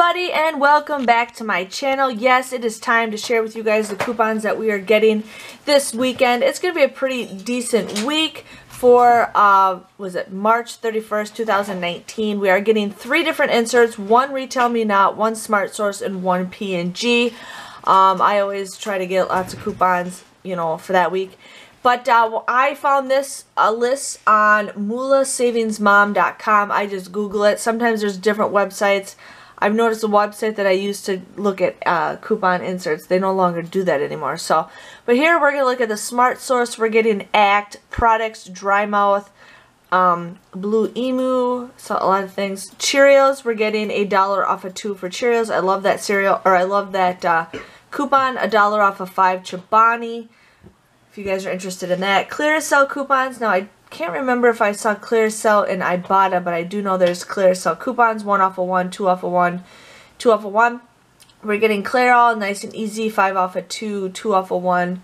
everybody, and welcome back to my channel. Yes, it is time to share with you guys the coupons that we are getting this weekend. It's going to be a pretty decent week for, March 31st, 2019. We are getting 3 different inserts, 1 Retail Me Not, 1 Smart Source, and 1 P&G. I always try to get lots of coupons, for that week. But I found this list on MoolahSavingsMom.com. I just Google it. Sometimes there's different websites. I've noticed a website that I used to look at coupon inserts. They no longer do that anymore. But here we're going to look at the Smart Source. We're getting Act, Products, Dry Mouth, Blue Emu, so a lot of things. Cheerios, we're getting $1 off of 2 for Cheerios. I love that cereal, or I love that coupon. $1 off of 5 Chobani. If you guys are interested in that. Clearasil coupons. Now, I can't remember if I saw Clearasil in Ibotta, but I do know there's Clearasil coupons. 1 off of 1, 2 off of 1, 2 off of 1. We're getting Clairol, nice and easy, 5 off of 2, 2 off of 1.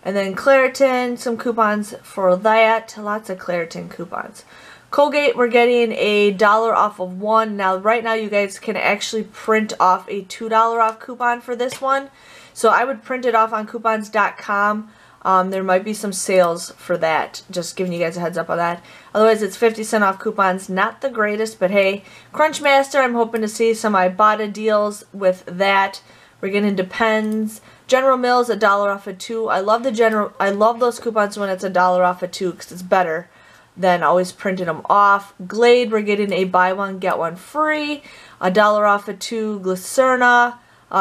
And then Claritin, some coupons for that. Lots of Claritin coupons. Colgate, we're getting $1 off of 1. Now, right now, you guys can actually print off a $2 off coupon for this one. So I would print it off on coupons.com. There might be some sales for that. Just giving you guys a heads up on that. Otherwise, it's 50 cent off coupons. Not the greatest, but hey. Crunchmaster, I'm hoping to see some Ibotta deals with that. We're getting Depends. General Mills, $1 off of 2. I love those coupons when it's $1 off of 2 because it's better than always printing them off. Glade, we're getting a buy one get one free. $1 off of 2. Glycerna,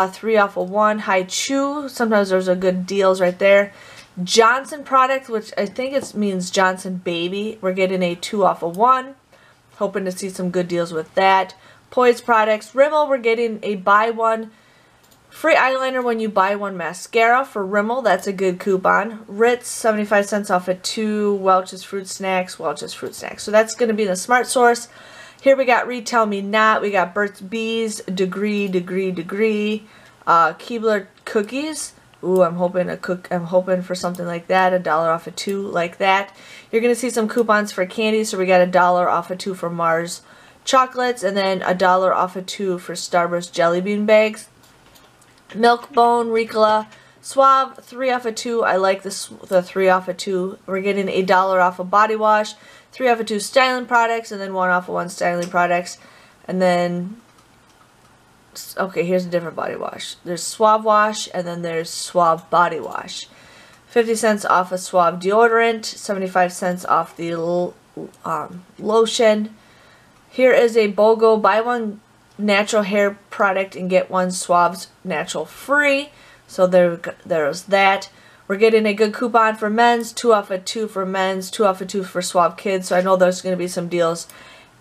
3 off of 1. Hi Chew, sometimes there's a good deals right there. Johnson product, which I think it means Johnson Baby, we're getting a 2 off of 1. Hoping to see some good deals with that. Poise products. Rimmel, we're getting a buy one free eyeliner when you buy 1 mascara for Rimmel. That's a good coupon. Ritz, 75 cents off of 2. Welch's Fruit Snacks. Welch's Fruit Snacks. So that's going to be the Smart Source. Here we got Retail Me Not. We got Burt's Bees, Degree. Keebler Cookies. Ooh, I'm hoping for something like that. $1 off of 2 like that. You're going to see some coupons for candy. So we got $1 off of 2 for Mars chocolates. And then $1 off of 2 for Starburst jelly bean bags. Milk-Bone, Ricola, Suave, 3 off of 2. I like the 3 off of 2. We're getting $1 off of body wash. 3 off of 2 styling products. And then 1 off of 1 styling products. And then... okay, here's a different body wash. There's Suave Wash, and then there's Suave Body Wash. 50 cents off of Suave deodorant, 75 cents off the lotion. Here is a BOGO, buy 1 natural hair product and get 1 Suave's natural free. So there's that. We're getting a good coupon for men's, 2 off of 2 for men's, 2 off of 2 for Suave Kids. So I know there's going to be some deals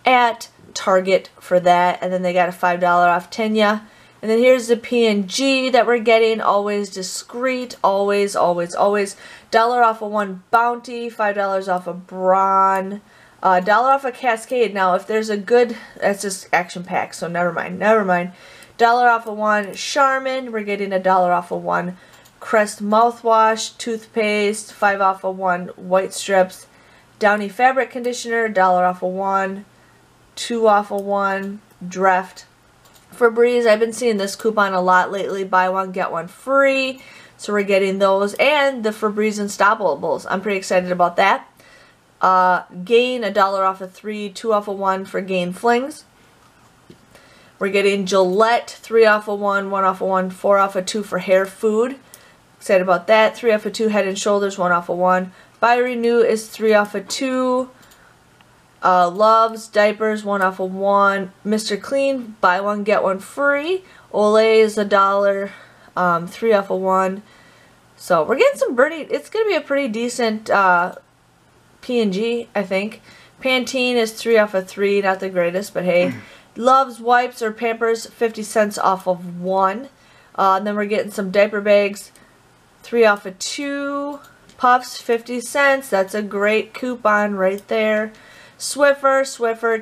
at Target for that. And then they got a $5 off Tenya. And then here's the P&G that we're getting. Always discreet. Always. $1 off of 1 Bounty. $5 off of Braun. $1 off of Cascade. Now, if there's a good... that's just action pack, so never mind. $1 off of 1 Charmin. We're getting $1 off of 1 Crest mouthwash. Toothpaste. 5 off of 1 White Strips. Downy fabric conditioner. $1 off of 1. 2 off of 1 Dreft. Febreze, I've been seeing this coupon a lot lately. Buy 1 get 1 free. So we're getting those. And the Febreze Unstoppables. I'm pretty excited about that. Gain, $1 off of 3. 2 off of 1 for Gain Flings. We're getting Gillette, 3 off of 1. 1 off of 1. 4 off of 2 for hair food. Excited about that. 3 off of 2 Head and Shoulders. 1 off of 1. Buy Renew is 3 off of 2. Love's diapers, 1 off of 1. Mr. Clean, buy 1 get 1 free. Olay is $1, 3 off of 1. So we're getting some it's going to be a pretty decent P&G, I think. Pantene is 3 off of 3, not the greatest, but hey. Love's wipes or Pampers, 50 cents off of 1. And then we're getting some diaper bags, 3 off of 2. Puffs, 50 cents. That's a great coupon right there. Swiffer,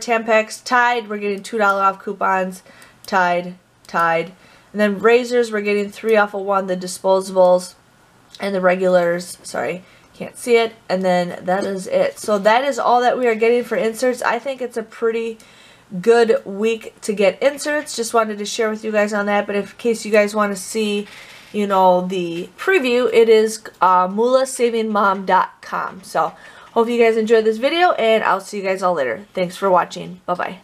Tampax, Tide, we're getting $2 off coupons. Tide. And then razors, we're getting 3 off of 1, the disposables and the regulars. Sorry, can't see it. And then that is it. So that is all that we are getting for inserts. I think it's a pretty good week to get inserts. Just wanted to share with you guys on that. But in case you guys want to see, you know, the preview, it is moolasavingmom.com. So hope you guys enjoyed this video, and I'll see you guys all later. Thanks for watching. Bye-bye.